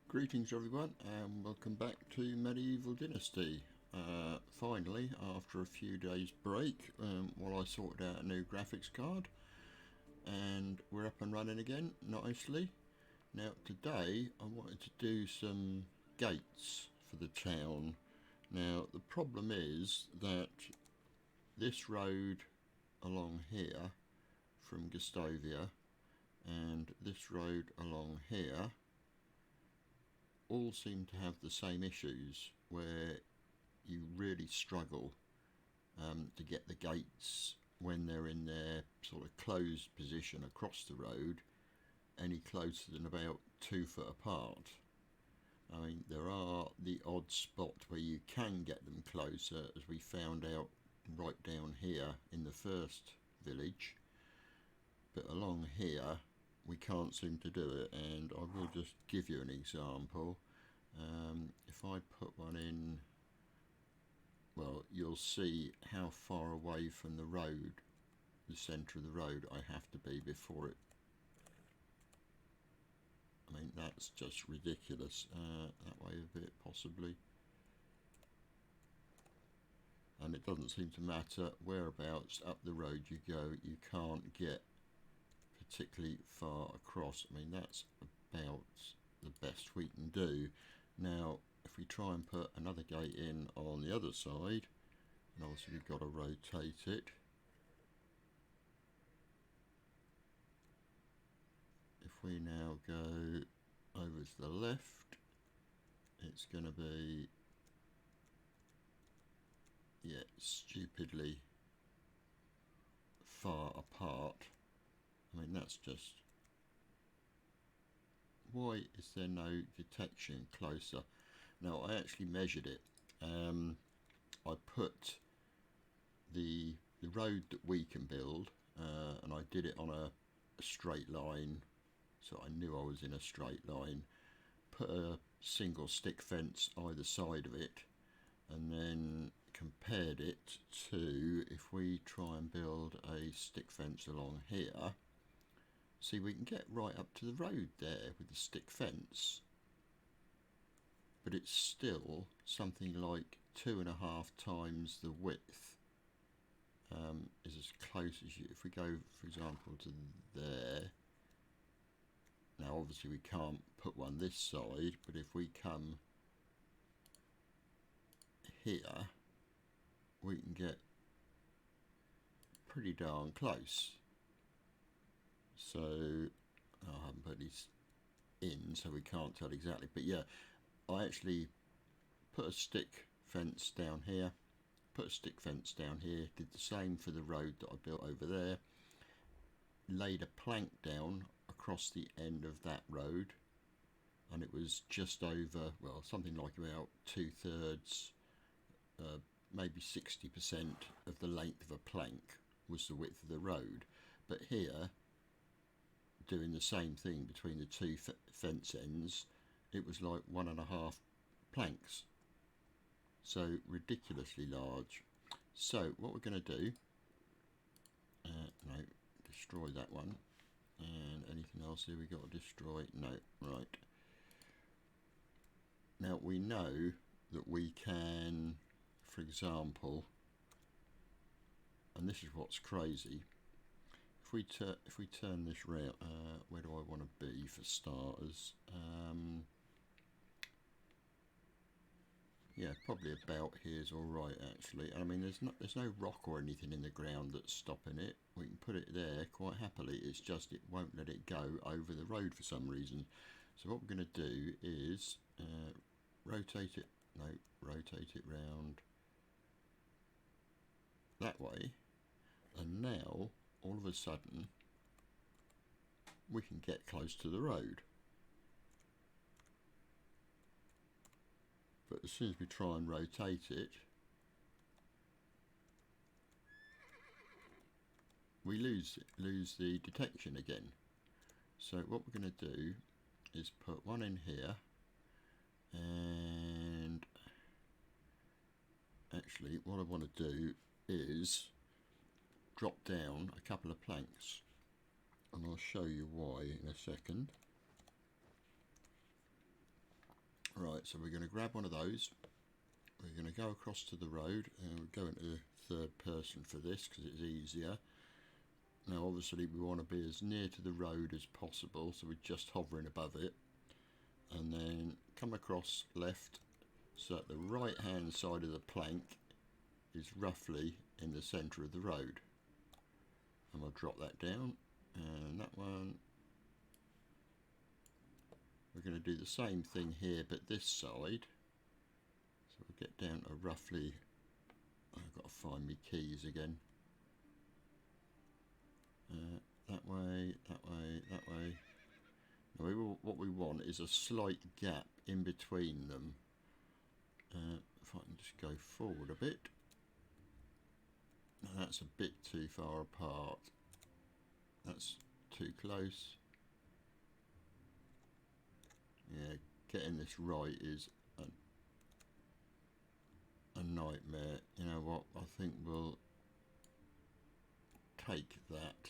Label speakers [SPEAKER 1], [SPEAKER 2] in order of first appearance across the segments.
[SPEAKER 1] Greetings everyone and welcome back to Medieval Dynasty. Finally, after a few days break, while I sorted out a new graphics card, and we're up and running again nicely. Now today I wanted to do some gates for the town. Now the problem is that this road along here from Gustavia and this road along here all seem to have the same issues, where you really struggle to get the gates when they're in their sort of closed position across the road any closer than about 2 foot apart. I mean, there are the odd spot where you can get them closer, as we found out right down here in the first village, but along here we can't seem to do it, and I will just give you an example. If I put one in, well, you'll see how far away from the road, the centre of the road, I have to be before it. I mean, that's just ridiculous. That way a bit, possibly. And it doesn't seem to matter whereabouts up the road you go, you can't get particularly far across. I mean, that's about the best we can do. Now if we try and put another gate in on the other side, and obviously we've got to rotate it. If we now go over to the left, it's going to be, yeah, stupidly far apart. I mean, that's just, why is there no detection closer? Now I actually measured it. I put the road that we can build, and I did it on a straight line, so I knew I was in a straight line. Put a single stick fence either side of it, and then compared it to, if we try and build a stick fence along here, see, we can get right up to the road there with the stick fence, but it's still something like 2.5 times the width. Is as close as you, if we go for example to there, now obviously we can't put one this side, but if we come here we can get pretty darn close. So I haven't put these in, so we can't tell exactly, but yeah, I actually put a stick fence down here, put a stick fence down here, did the same for the road that I built over there, laid a plank down across the end of that road, and it was just over, well, something like about 2/3, maybe 60% of the length of a plank was the width of the road. But here, doing the same thing between the two fence ends, it was like 1.5 planks, so ridiculously large. So what we're going to do, no, destroy that one, and anything else here we got to destroy? No. Right, now we know that we can, for example, and this is what's crazy, if we turn this round, where do I want to be for starters? Yeah, probably about here is all right actually. I mean, there's no rock or anything in the ground that's stopping it. We can put it there quite happily. It's just it won't let it go over the road for some reason. So what we're going to do is rotate it. No, rotate it round that way, and now all of a sudden we can get close to the road. But as soon as we try and rotate it, we lose the detection again. So what we're going to do is put one in here, and actually what I want to do is drop down a couple of planks, and I'll show you why in a second. Right, so we're going to grab one of those. We're going to go across to the road, and we're going to third person for this because it's easier. Now obviously we want to be as near to the road as possible, so we're just hovering above it, and then come across left so that the right hand side of the plank is roughly in the centre of the road. And we'll drop that down, and that one, we're going to do the same thing here but this side. So we'll get down to roughly, I've got to find my keys again. That way, that way, that way. Now what we want is a slight gap in between them. If I can just go forward a bit. Now that's a bit too far apart. That's too close. Yeah, getting this right is a nightmare. You know what? I think we'll take that.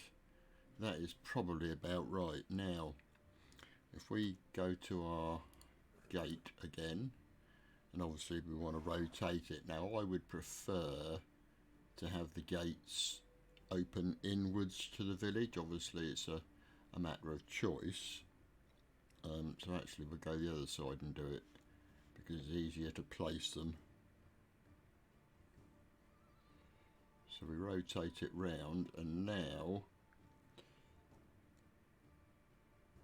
[SPEAKER 1] That is probably about right. Now, if we go to our gate again, and obviously we want to rotate it. Now, I would prefer to have the gates open inwards to the village. Obviously, it's a matter of choice. So actually, we'll go the other side and do it because it's easier to place them. So we rotate it round, and now,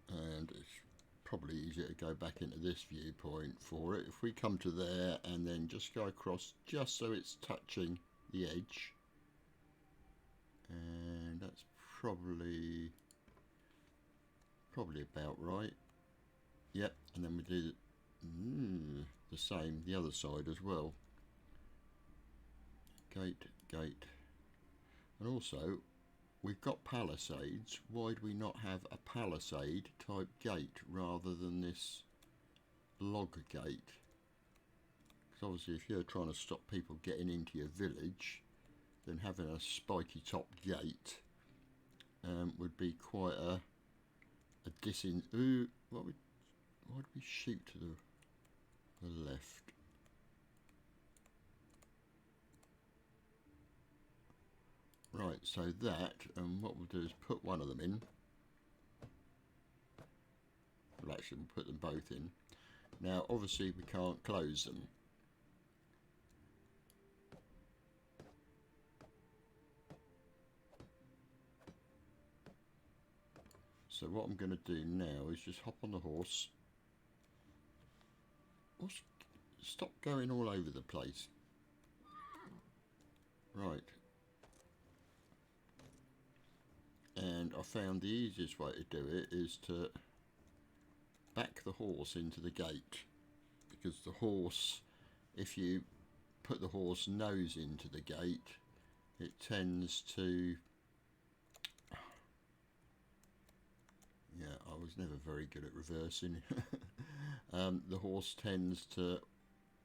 [SPEAKER 1] and it's probably easier to go back into this viewpoint for it. If we come to there and then just go across just so it's touching the edge, and that's probably about right. Yep, and then we do the same the other side as well. Gate, gate. And also, we've got palisades. Why do we not have a palisade type gate rather than this log gate? Because obviously if you're trying to stop people getting into your village, then having a spiky top gate would be quite a why do we shoot to the left? Right, so that, and what we'll do is put one of them in. Well, actually, we'll put them both in. Now, obviously, we can't close them. So what I'm going to do now is just hop on the horse. Stop going all over the place. Right. And I found the easiest way to do it is to back the horse into the gate, because the horse, if you put the horse nose into the gate, it tends to, yeah, I was never very good at reversing. The horse tends to,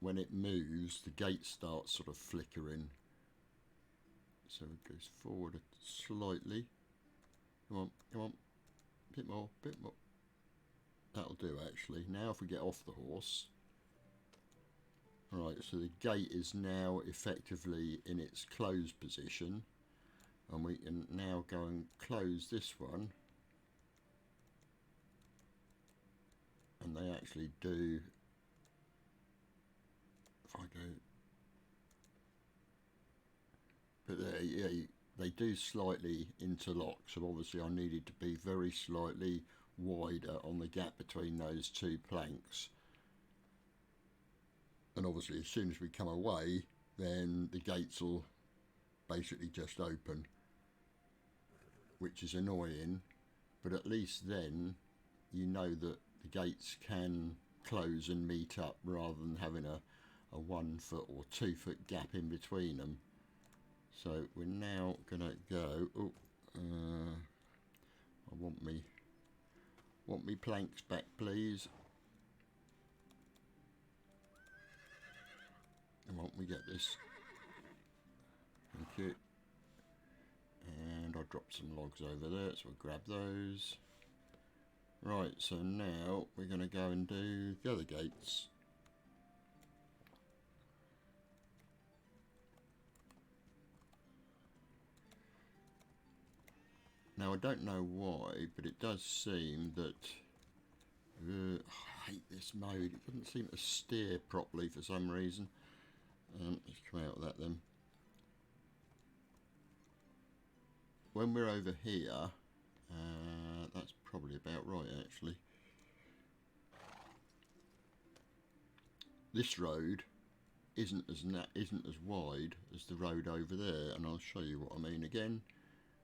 [SPEAKER 1] when it moves, the gate starts sort of flickering, so it goes forward slightly. Come on, come on, bit more, bit more. That'll do actually. Now if we get off the horse. Right, so the gate is now effectively in its closed position, and we can now go and close this one. And they actually do, if I go, but they do slightly interlock, so obviously I needed to be very slightly wider on the gap between those two planks. And obviously as soon as we come away, then the gates will basically just open, which is annoying, but at least then you know that the gates can close and meet up rather than having a 1 foot or 2 foot gap in between them. So we're now gonna go. I want me planks back, please. Come on, we get this. Thank you. And I dropped some logs over there, so we'll grab those. Right, so now we're going to go and do the other gates. Now I don't know why, but it does seem that I hate this mode. It doesn't seem to steer properly for some reason. Let's come out of that then. When we're over here, that's probably about right actually. This road isn't as wide as the road over there, and I'll show you what I mean again.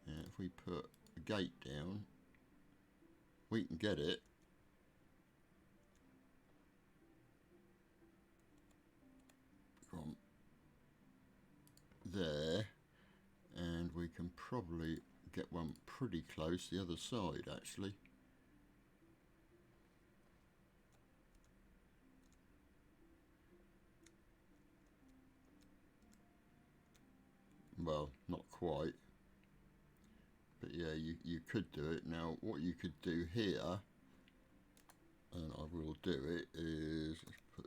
[SPEAKER 1] If we put a gate down, we can get it. From there, and we can probably get one pretty close the other side actually. Well, not quite, but yeah, you could do it. Now what you could do here, and I will do it, is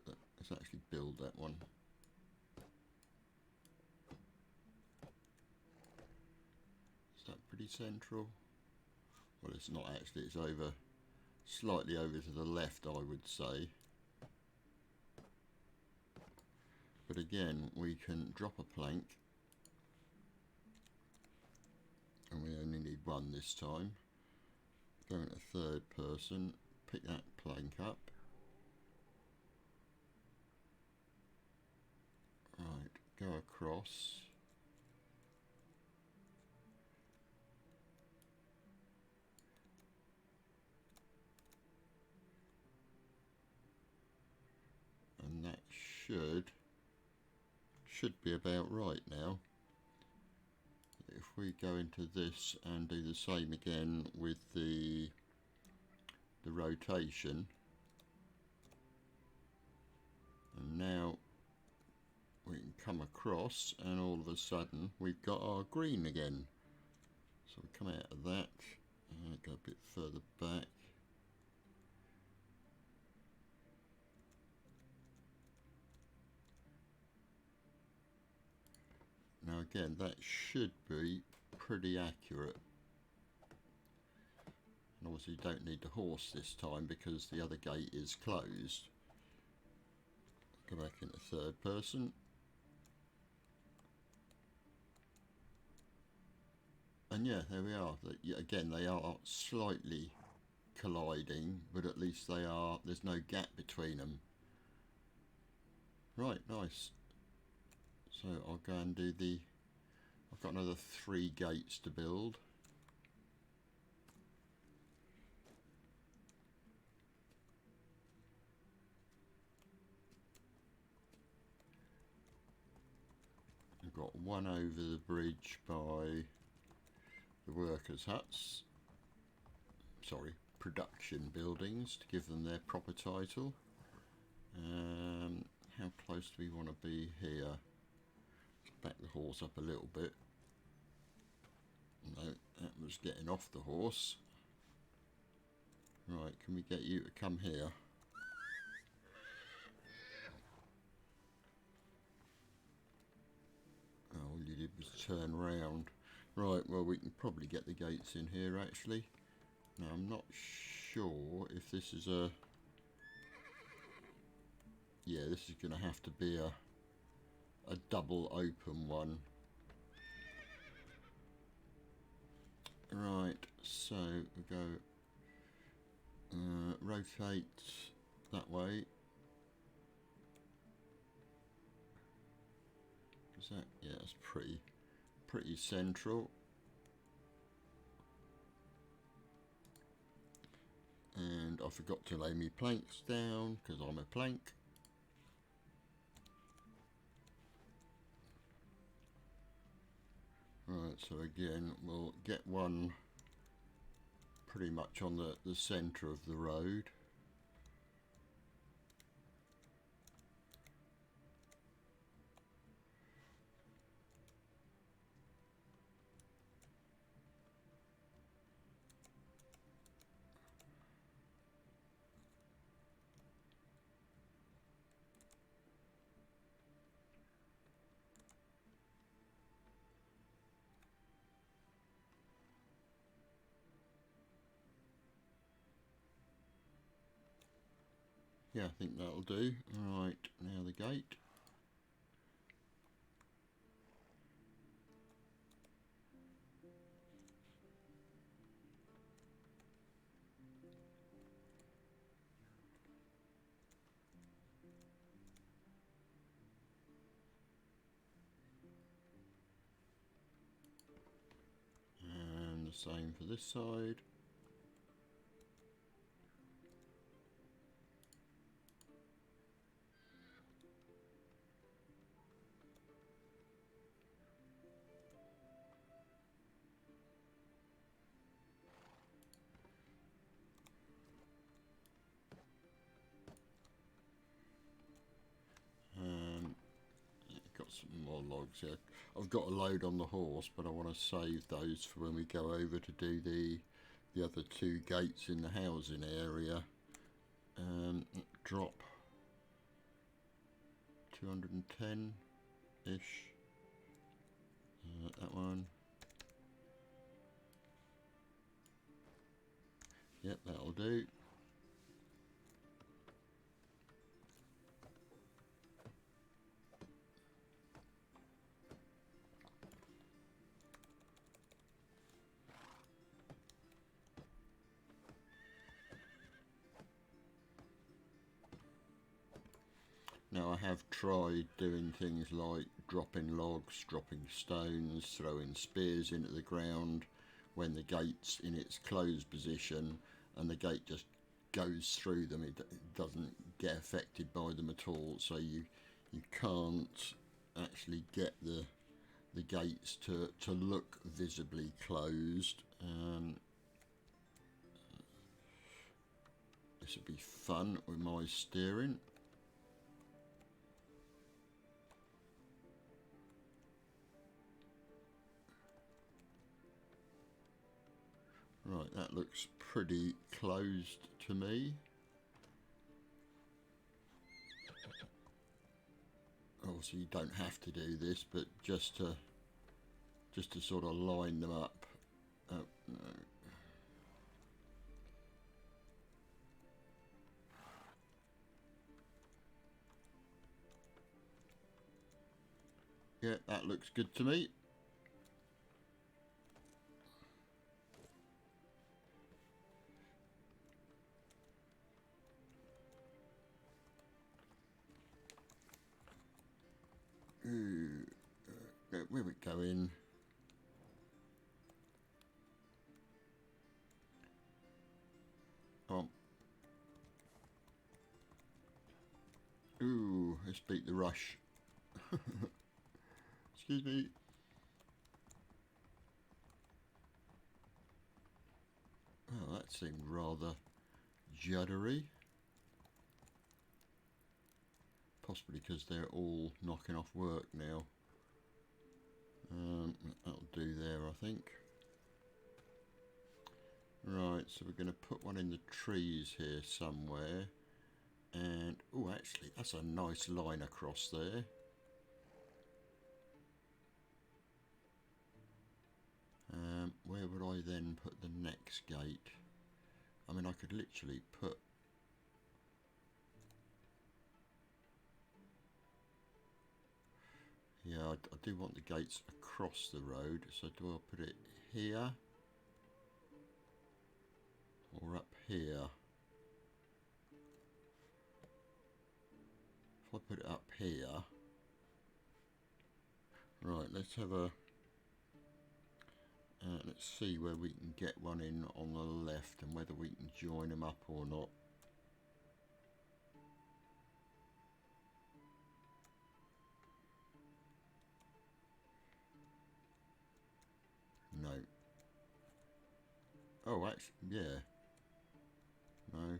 [SPEAKER 1] let's actually build that one. Is that pretty central? Well, it's not actually, it's over, slightly over to the left I would say. But again, we can drop a plank, and we only need one this time. Go into third person, pick that plank up. Right, go across. And that should be about right now. If we go into this and do the same again with the rotation, and now we can come across, and all of a sudden we've got our green again. So we come out of that and go a bit further back. Now again, that should be pretty accurate. And obviously you don't need the horse this time because the other gate is closed. Go back into third person. And yeah, there we are. Again, they are slightly colliding, but at least they are, there's no gap between them. Right, nice. So I'll go and do I've got another 3 gates to build. I've got one over the bridge by the workers' huts. Sorry, production buildings, to give them their proper title. How close do we want to be here? Let's back the horse up a little bit. No, that was getting off the horse. Right, can we get you to come here? Oh, all you did was turn round. Right, well we can probably get the gates in here actually. Now I'm not sure if this is a... Yeah, this is going to have to be a double open one. Right, so we go rotate that way. Is that? Yeah, it's pretty central. And I forgot to lay me planks down because I'm a plank. Right, so again we'll get one pretty much on the centre of the road. Yeah, I think that'll do. Right, now the gate. And the same for this side. Got some more logs here. I've got a load on the horse, but I want to save those for when we go over to do the other two gates in the housing area. Drop 210-ish. That one. Yep, that'll do. Now I have tried doing things like dropping logs, dropping stones, throwing spears into the ground when the gate's in its closed position and the gate just goes through them. It doesn't get affected by them at all, so you can't actually get the gates to look visibly closed. This would be fun with my steering. Right, that looks pretty closed to me. Obviously, you don't have to do this, but just to sort of line them up. Oh, no. Yeah, that looks good to me. Where we going? Oh. Ooh, let's beat the rush. Excuse me. Oh, that seemed rather juddery. Possibly because they're all knocking off work now. That'll do there, I think. Right, so we're going to put one in the trees here somewhere. And, oh, actually, that's a nice line across there. Where would I then put the next gate? I mean, I could literally put... Yeah, I do want the gates across the road, so do I put it here? Or up here? If I put it up here... Right, let's have a... let's see where we can get one in on the left and whether we can join them up or not. No. Oh, actually, yeah. No.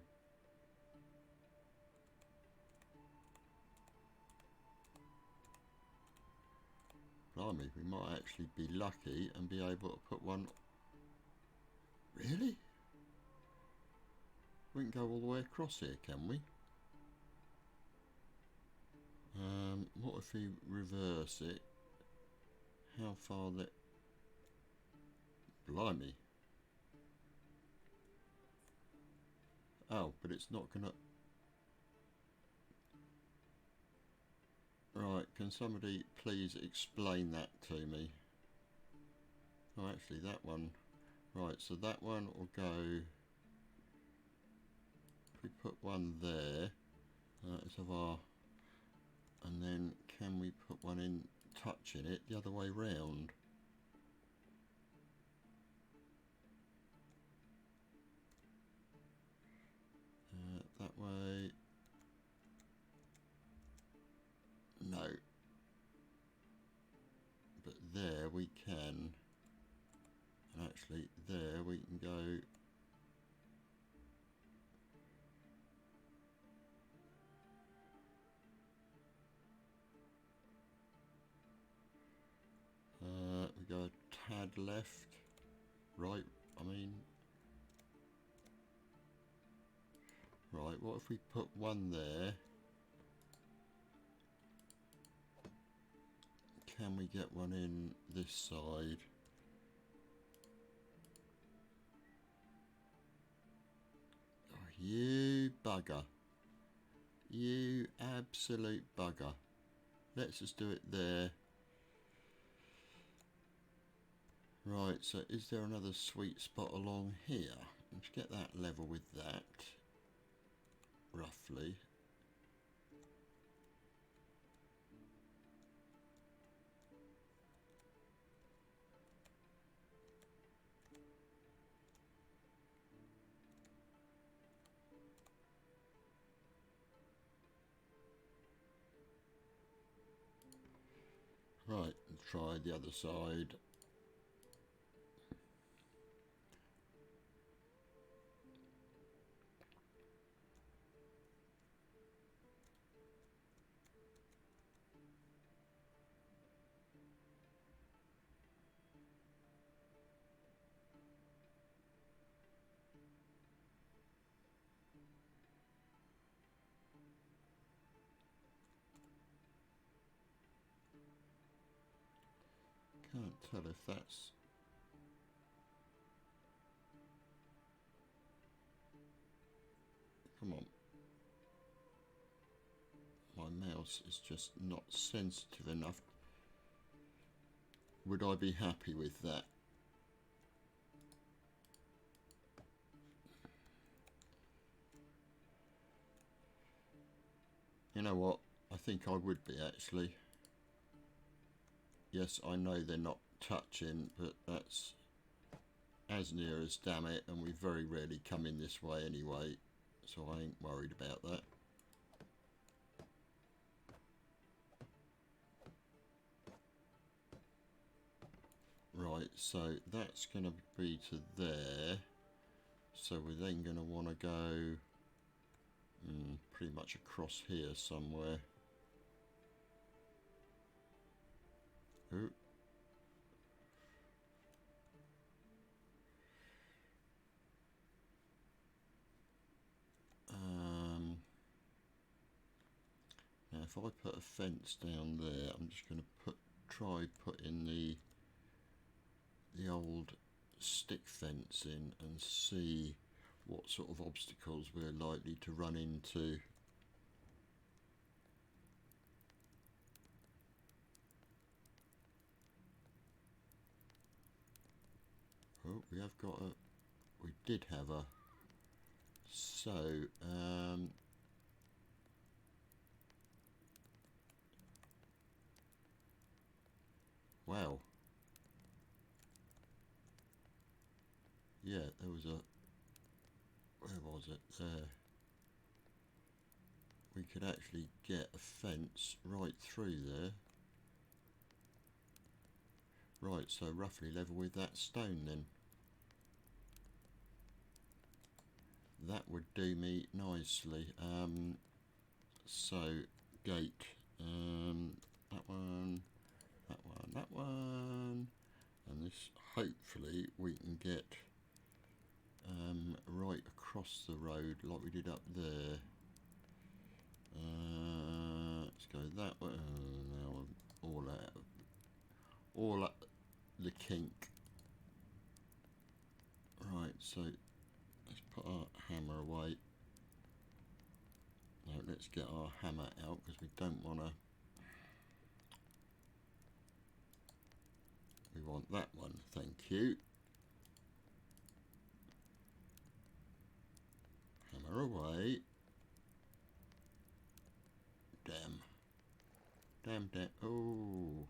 [SPEAKER 1] Blimey, we might actually be lucky and be able to put one... Really? We can go all the way across here, can we? What if we reverse it? How far that... Blimey. Oh, but it's not gonna... Right, can somebody please explain that to me? Oh, actually that one. Right, so that one will go, if we put one there, let's have our, and then can we put one in touching it the other way round? That way, no, but there we can, and actually there we can go, we go a tad left, right, I mean, right, what if we put one there? Can we get one in this side? Oh, you bugger. You absolute bugger. Let's just do it there. Right, so is there another sweet spot along here? Let's get that level with that, roughly. Right, let's try the other side. Can't tell if that's... Come on. My mouse is just not sensitive enough. Would I be happy with that? You know what? I think I would be actually. Yes, I know they're not touching, but that's as near as damn it, and we very rarely come in this way anyway, so I ain't worried about that. Right, so that's going to be to there, so we're then going to want to go pretty much across here somewhere. Ooh. Now if I put a fence down there, I'm just going to try putting the old stick fence in and see what sort of obstacles we're likely to run into. Oh, we have got a, we did have a, so wow, yeah, there was a, where was it, there, we could actually get a fence right through there. Right, so roughly level with that stone then. That would do me nicely. So gate, that one, that one, that one, and this, hopefully we can get right across the road like we did up there. Let's go that way. Now I'm all at the kink. Right, so let's put our hammer away. No, let's get our hammer out because we don't want to. want that one, thank you. Hammer away. Damn. Damn, damn. Oh.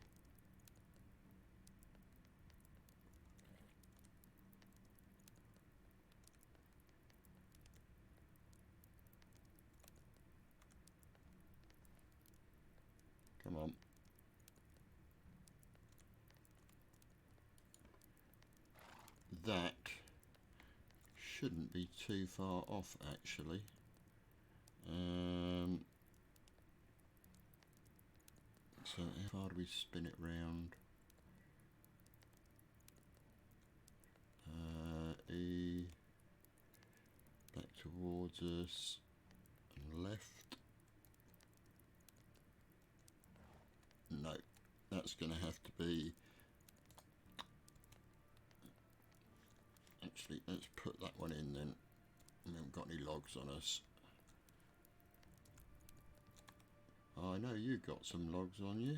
[SPEAKER 1] Come on. That shouldn't be too far off, actually. So how far do we spin it round? E, back towards us, and left. No, that's going to have to be... Actually, let's put that one in then. We haven't got any logs on us. I know you got some logs on you.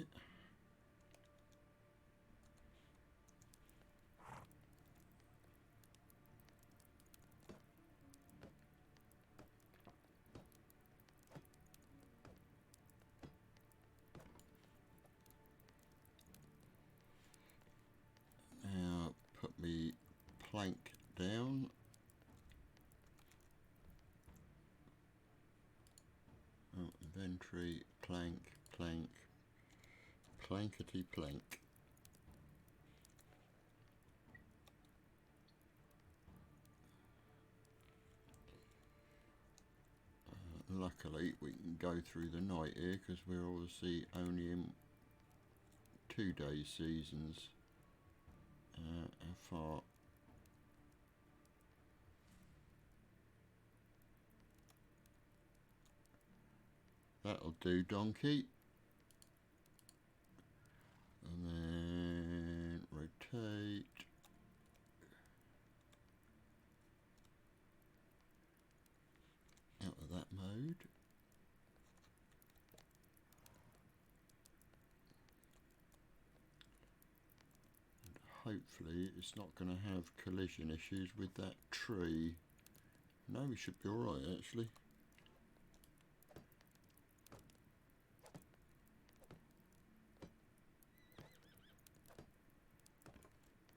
[SPEAKER 1] Now put me plank down. Oh, inventory, plank, plank, plankety plank. Luckily we can go through the night here because we're obviously only in 2 day seasons. How far? That'll do, donkey. And then rotate. Out of that mode. And hopefully it's not going to have collision issues with that tree. No, we should be alright actually.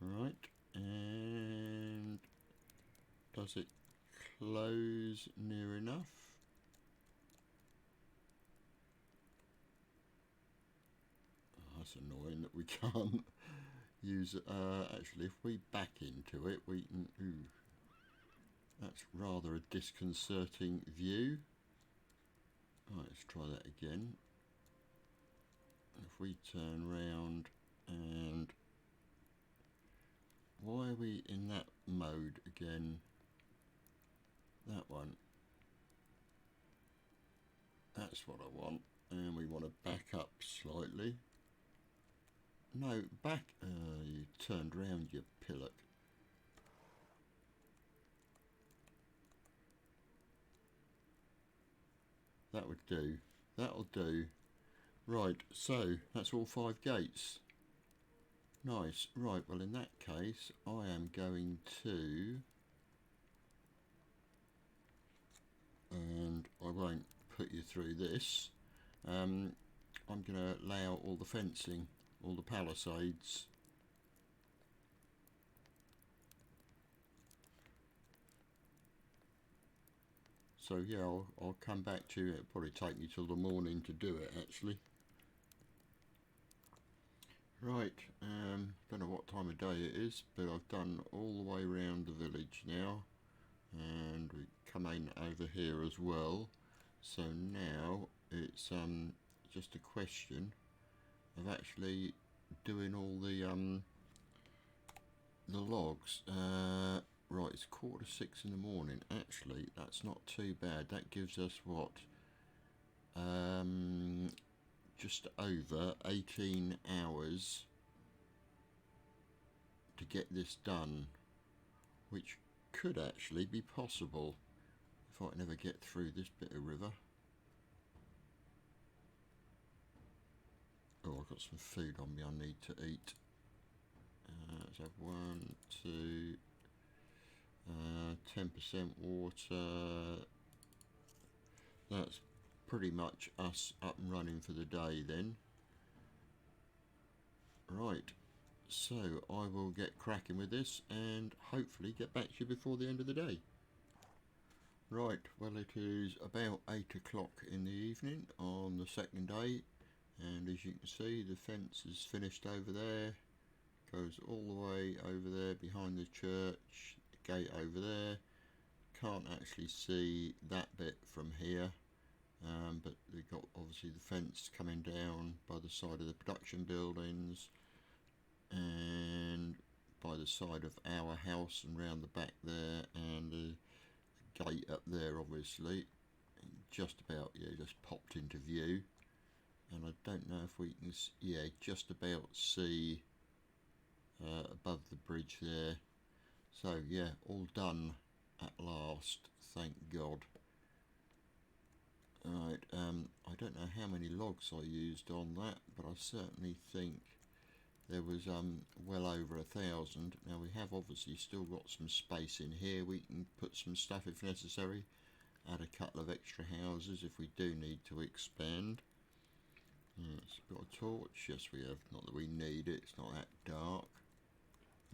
[SPEAKER 1] Right, and does it close near enough? Oh, that's annoying that we can't use it. Actually, if we back into it, we can... Ooh, that's rather a disconcerting view. Right, let's try that again. If we turn round and... Why are we in that mode again? That one. That's what I want. And we want to back up slightly. No, back. You turned round, you pillock. That would do. That'll do. Right, so that's all 5 gates. Nice. Right, well in that case, I am going to... And I won't put you through this. I'm going to lay out all the fencing, all the palisades. So yeah, I'll come back to you. It'll probably take me till the morning to do it actually. Right, don't know what time of day it is, but I've done all the way around the village now, and we come in over here as well. So now it's just a question of actually doing all the logs. Right, it's 5:45 in the morning. Actually, that's not too bad. That gives us what? Just over 18 hours to get this done, which could actually be possible if I can ever get through this bit of river. Oh, I've got some food on me I need to eat. let's have 1, 2, 10% water. That's pretty much us up and running for the day then. Right, so I will get cracking with this and hopefully get back to you before the end of the day. Right, well it is about 8 o'clock in the evening on the second day, and as you can see the fence is finished over there, goes all the way over there behind the church, the gate over there. Can't actually see that bit from here, but they've got obviously the fence coming down by the side of the production buildings and by the side of our house and round the back there, and the gate up there obviously, and just about, yeah, just popped into view, and I don't know if we can, yeah, just about see above the bridge there. So yeah, all done at last, thank God. Right, I don't know how many logs I used on that, but I certainly think there was well over 1,000. Now we have obviously still got some space in here. We can put some stuff if necessary, add a couple of extra houses if we do need to expand. It's got a torch, yes we have, not that we need it, it's not that dark.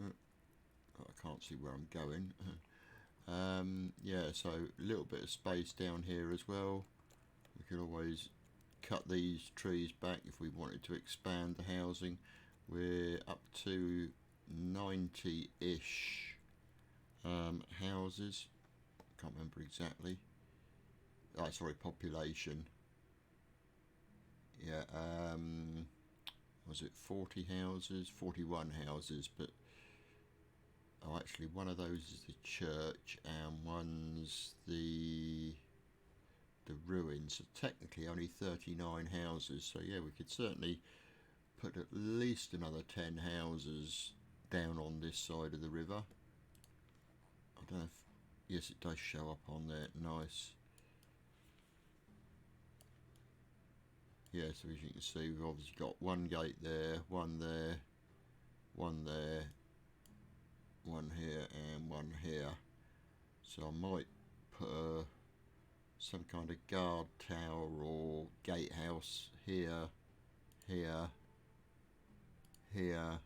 [SPEAKER 1] I can't see where I'm going. Yeah, so a little bit of space down here as well. We could always cut these trees back if we wanted to expand the housing. We're up to 90-ish houses. Can't remember exactly. Oh, sorry, population. Yeah, was it 40 houses? 41 houses, but oh, actually one of those is the church and one's the ruins. So technically only 39 houses. So yeah, we could certainly put at least another 10 houses down on this side of the river. I don't know if, yes, it does show up on there, nice. Yeah, so as you can see, we've obviously got one gate there, one there, one there, one here, and one here. So I might put some kind of guard tower or gatehouse here, here, here,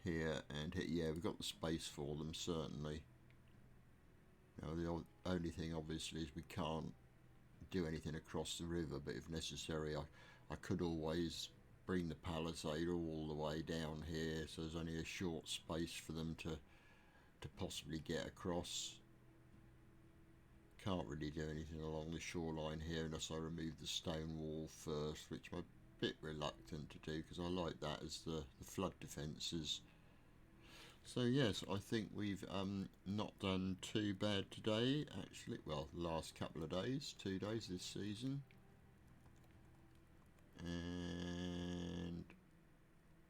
[SPEAKER 1] here, and here. Yeah, we've got the space for them, certainly. Now the only thing obviously is we can't do anything across the river, but if necessary I could always bring the palisade all the way down here, so there's only a short space for them to possibly get across. Can't really do anything along the shoreline here unless I remove the stone wall first, which I'm a bit reluctant to do because I like that as the flood defences. So yes, I think we've not done too bad today actually. Well, the last couple of days, 2 days this season, and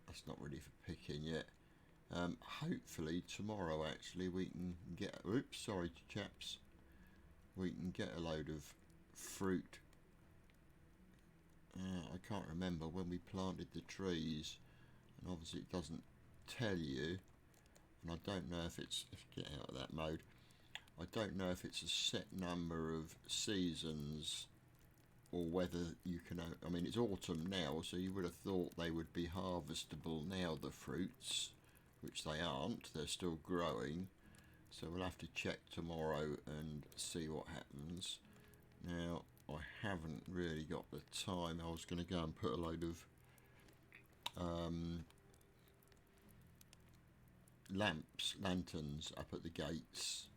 [SPEAKER 1] that's not really for picking yet. Hopefully tomorrow actually we can get, oops, sorry chaps, we can get a load of fruit. I can't remember when we planted the trees, and obviously it doesn't tell you, and I don't know if it's, get out of that mode, I don't know if it's a set number of seasons or whether you can, I mean it's autumn now, so you would have thought they would be harvestable now, the fruits, which they aren't, they're still growing. So we'll have to check tomorrow and see what happens. Now, I haven't really got the time. I was going to go and put a load of lanterns up at the gates,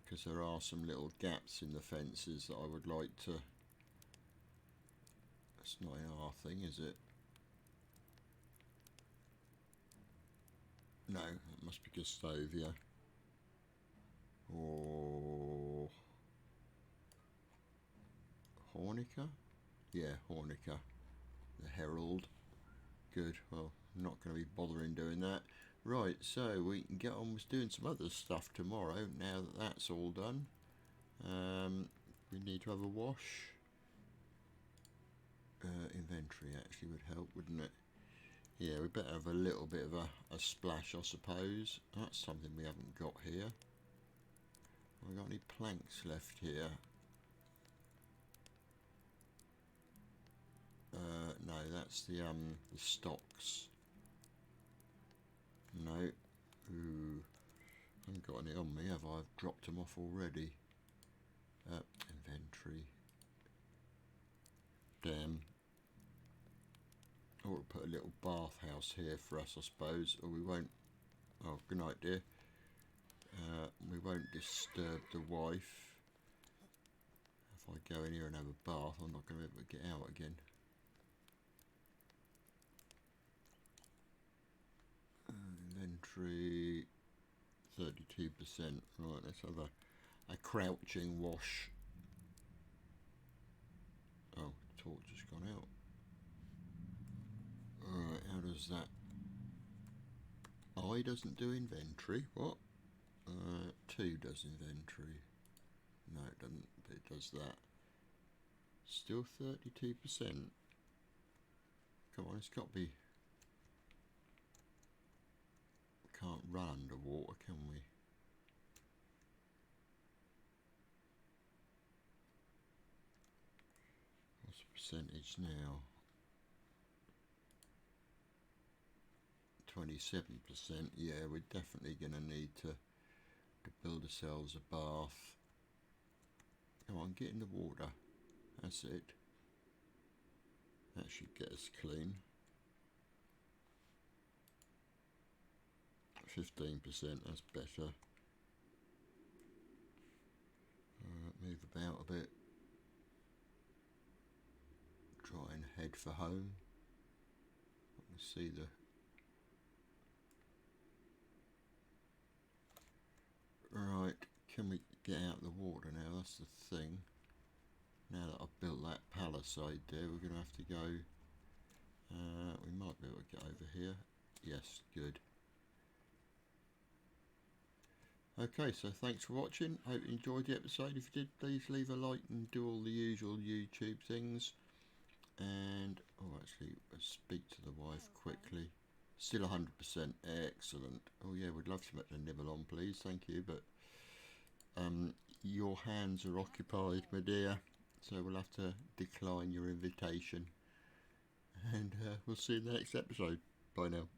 [SPEAKER 1] because there are some little gaps in the fences that I would like to, that's not our thing, is it? No, it must be Gustavia. Or Hornica? Yeah, Hornica. The Herald. Good, well, I'm not going to be bothering doing that. Right, so we can get on with doing some other stuff tomorrow, now that that's all done. We need to have a wash. Inventory actually would help, wouldn't it? Yeah, we better have a little bit of a splash, I suppose. That's something we haven't got here. Have we got any planks left here? No, that's the stocks. No. Ooh. I haven't got any on me, have I? I've dropped them off already. Inventory. Damn. I ought to put a little bathhouse here for us, I suppose, or we won't. Oh, good night, dear. We won't disturb the wife. If I go in here and have a bath, I'm not going to be able to get out again. Inventory 32%. Right, let's have a crouching wash. Oh, torch has gone out. Alright, how does that? I doesn't do inventory. What? 2 does inventory. No, it doesn't. It does that. Still 32%. Come on, it's got to be. Can't run underwater, can we? What's the percentage now? 27%. Yeah, we're definitely going to need to build ourselves a bath. Come on, get in the water. That's it. That should get us clean. 15%, that's better. Move about a bit. Try and head for home. Let's see the. Right, can we get out of the water now? That's the thing. Now that I've built that palisade there, we're going to have to go. We might be able to get over here. Yes, good. Okay, so thanks for watching. Hope you enjoyed the episode. If you did, please leave a like and do all the usual YouTube things. And, oh, actually, let's speak to the wife quickly. Still 100%. Excellent. Oh, yeah, we'd love something to nibble on, please. Thank you. But your hands are occupied, my dear. So we'll have to decline your invitation. And we'll see you in the next episode. Bye now.